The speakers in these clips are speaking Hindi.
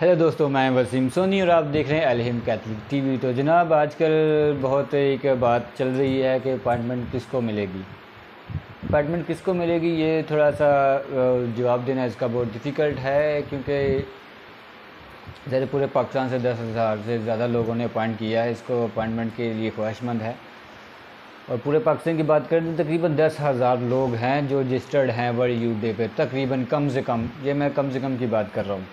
हेलो दोस्तों, मैं वसीम सोनी और आप देख रहे हैं अलहिम कैथलिक टीवी। तो जनाब, आजकल बहुत एक बात चल रही है कि अपार्टमेंट किसको मिलेगी। अपार्टमेंट किसको मिलेगी, ये थोड़ा सा जवाब देना इसका बहुत डिफ़िकल्ट है, क्योंकि ज़रा पूरे पाकिस्तान से 10,000 से ज़्यादा लोगों ने अपॉइंट किया है, इसको अपॉइंटमेंट के लिए ख्वाहिशमंद है। और पूरे पाकिस्तान की बात करें तो तकरीबन 10,000 लोग हैं जो रजिस्टर्ड हैं वर्ल्ड यूथ डे पे, तकरीबन, कम से कम, ये मैं कम से कम की बात कर रहा हूँ।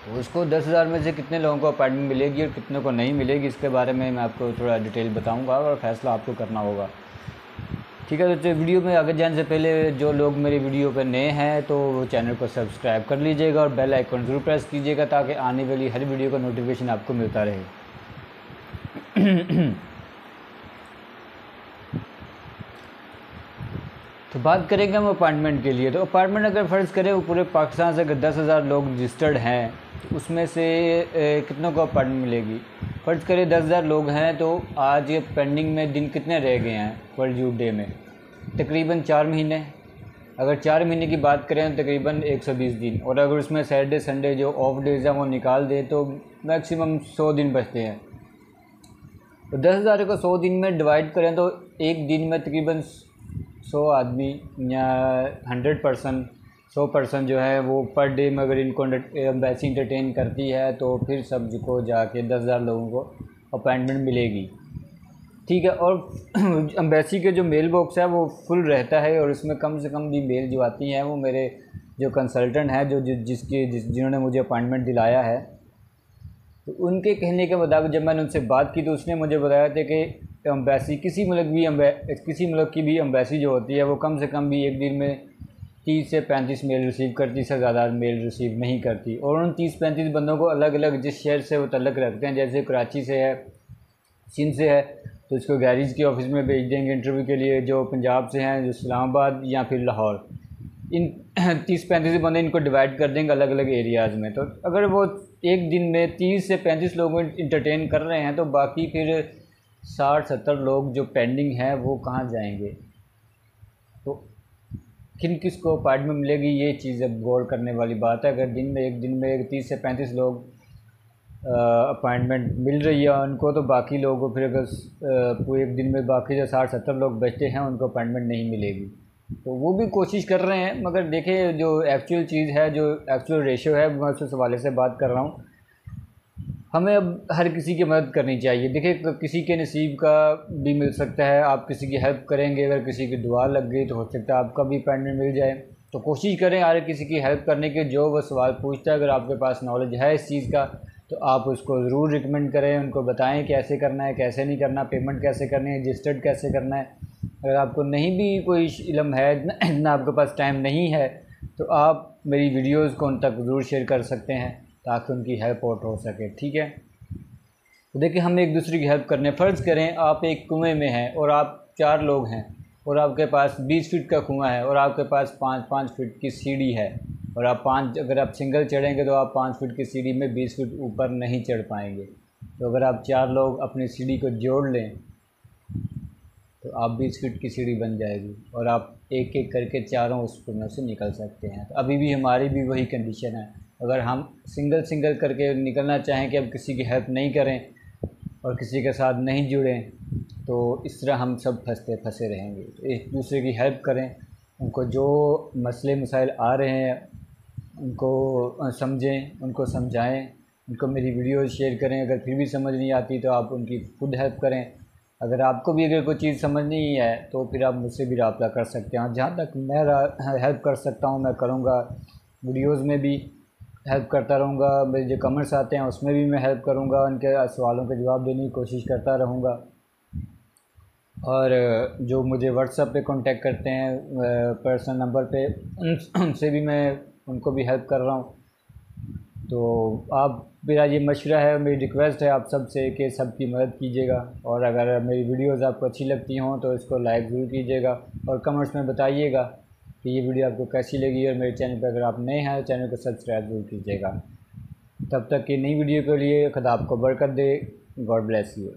तो उसको 10,000 में से कितने लोगों को अपॉइंटमेंट मिलेगी और कितने को नहीं मिलेगी, इसके बारे में मैं आपको थोड़ा डिटेल बताऊंगा और फैसला आपको करना होगा। ठीक है, तो वीडियो में आगे जाने से पहले जो लोग मेरी वीडियो पर नए हैं तो वो चैनल को सब्सक्राइब कर लीजिएगा और बेल आइकन ज़रूर प्रेस कीजिएगा ताकि आने वाली हर वीडियो का नोटिफिकेशन आपको मिलता रहे। तो बात करेंगे हम अपार्टमेंट के लिए। तो अपार्टमेंट अगर फ़र्ज़ करें वो पूरे पाकिस्तान से अगर 10,000 लोग रजिस्टर्ड हैं तो उसमें से कितनों को अपार्टमेंट मिलेगी। फ़र्ज़ करें 10,000 लोग हैं तो आज ये पेंडिंग में दिन कितने रह गए हैं वर्ल्ड यूथ डे में? तकरीबन 4 महीने। अगर 4 महीने की बात करें तो तकरीबन 120 दिन, और अगर उसमें सैटरडे संडे जो ऑफ डेज़ हैं वो निकाल दें तो मैक्सिमम 100 दिन बचते हैं। तो 10,000 को 100 दिन में डिवाइड करें तो एक दिन में तकरीबन 100 आदमी या 100% 100% जो है वो पर डे में अगर इनको एम्बेसी इंटरटेन करती है तो फिर सबको जाके 10,000 लोगों को अपॉइंटमेंट मिलेगी। ठीक है, और एम्बेसी के जो मेल बॉक्स है वो फुल रहता है और इसमें कम से कम भी मेल जो आती हैं वो मेरे जो कंसल्टेंट हैं जो जिन्होंने मुझे अपॉइंटमेंट दिलाया है, तो उनके कहने के मुताबिक जब मैंने उनसे बात की तो उसने मुझे बताया था कि एम्बेसी किसी मुल्क की भी एम्बेसी जो होती है वो कम से कम भी एक दिन में 30 से 35 मेल रिसीव करती, से ज़्यादा मेल रिसीव नहीं करती। और उन 30-35 बंदों को अलग अलग जिस शहर से वो तल्लक रखते हैं, जैसे कराची से है, सिंध से है तो इसको गैरेज के ऑफिस में भेज देंगे इंटरव्यू के लिए, जो पंजाब से हैं, जो इस्लामाबाद या फिर लाहौर, इन 30-35 बंदे इनको डिवाइड कर देंगे अलग अलग एरियाज़ में। तो अगर वो एक दिन में 30 से 35 लोगों को इंटरटेन कर रहे हैं तो बाकी फिर 60-70 लोग जो पेंडिंग हैं वो कहाँ जाएंगे। तो किसको अपॉइंटमेंट मिलेगी, ये चीज़ अब गौर करने वाली बात है। अगर एक दिन में 30 से 35 लोग अपॉइंटमेंट मिल रही है उनको, तो बाकी लोगों को फिर अगर पूरे एक दिन में बाकी जो 60-70 लोग बचते हैं उनको अपॉइंटमेंट नहीं मिलेगी। तो वो भी कोशिश कर रहे हैं, मगर देखिए जो एक्चुअल चीज़ है, जो एक्चुअल रेशियो है, मैं उस हवाले से बात कर रहा हूँ। हमें अब हर किसी की मदद करनी चाहिए। देखिए किसी के नसीब का भी मिल सकता है, आप किसी की हेल्प करेंगे, अगर किसी की दुआ लग गई तो हो सकता है आपका भी अपॉइंटमेंट मिल जाए। तो कोशिश करें हर किसी की हेल्प करने की, जो वो सवाल पूछता है अगर आपके पास नॉलेज है इस चीज़ का तो आप उसको ज़रूर रिकमेंड करें, उनको बताएं कैसे करना है, कैसे नहीं करना, पेमेंट कैसे करनी है, रजिस्टर्ड कैसे करना है। अगर आपको नहीं भी कोई इल्म है, इतना आपके पास टाइम नहीं है, तो आप मेरी वीडियोस को उन तक ज़रूर शेयर कर सकते हैं ताकि उनकी हेल्प आउट हो सके। ठीक है, तो देखिए हम एक दूसरे की हेल्प करने, फ़र्ज़ करें आप एक कुएँ में हैं और आप 4 लोग हैं और आपके पास 20 फीट का कुआँ है और आपके पास 5-5 फीट की सीढ़ी है, और अगर आप सिंगल चढ़ेंगे तो आप 5 फीट की सीढ़ी में 20 फीट ऊपर नहीं चढ़ पाएंगे। तो अगर आप 4 लोग अपनी सीढ़ी को जोड़ लें तो आप 20 फीट की सीढ़ी बन जाएगी और आप एक एक करके चारों उस कुएं से निकल सकते हैं। तो अभी भी हमारी भी वही कंडीशन है, अगर हम सिंगल करके निकलना चाहें कि अब किसी की हेल्प नहीं करें और किसी के साथ नहीं जुड़ें तो इस तरह हम सब फंसे रहेंगे। तो एक दूसरे की हेल्प करें, उनको जो मसले मसाइल आ रहे हैं उनको समझें, उनको समझाएं, उनको मेरी वीडियो शेयर करें। अगर फिर भी समझ नहीं आती तो आप उनकी खुद हेल्प करें। अगर आपको भी अगर कोई चीज़ समझ नहीं है तो फिर आप मुझसे भी रब्ता कर सकते हैं। जहाँ तक मैं हेल्प कर सकता हूँ मैं करूँगा, वीडियोज़ में भी हेल्प करता रहूँगा, मेरे जो कमेंट्स आते हैं उसमें भी मैं हेल्प करूँगा, उनके सवालों के जवाब देने की कोशिश करता रहूँगा। और जो मुझे व्हाट्सएप पे कांटेक्ट करते हैं पर्सनल नंबर पे, उनसे भी मैं उनको भी हेल्प कर रहा हूँ। तो आप, मेरा ये मशवरा है, मेरी रिक्वेस्ट है आप सब से कि सबकी मदद कीजिएगा। और अगर मेरी वीडियोज़ आपको अच्छी लगती हों तो इसको लाइक ज़रूर कीजिएगा और कमेंट्स में बताइएगा कि ये वीडियो आपको कैसी लगी। और मेरे चैनल पर अगर आप नए हैं तो चैनल को सब्सक्राइब ज़रूर कीजिएगा। तब तक की नई वीडियो के लिए खुदा आपको बरकत दे। God bless you.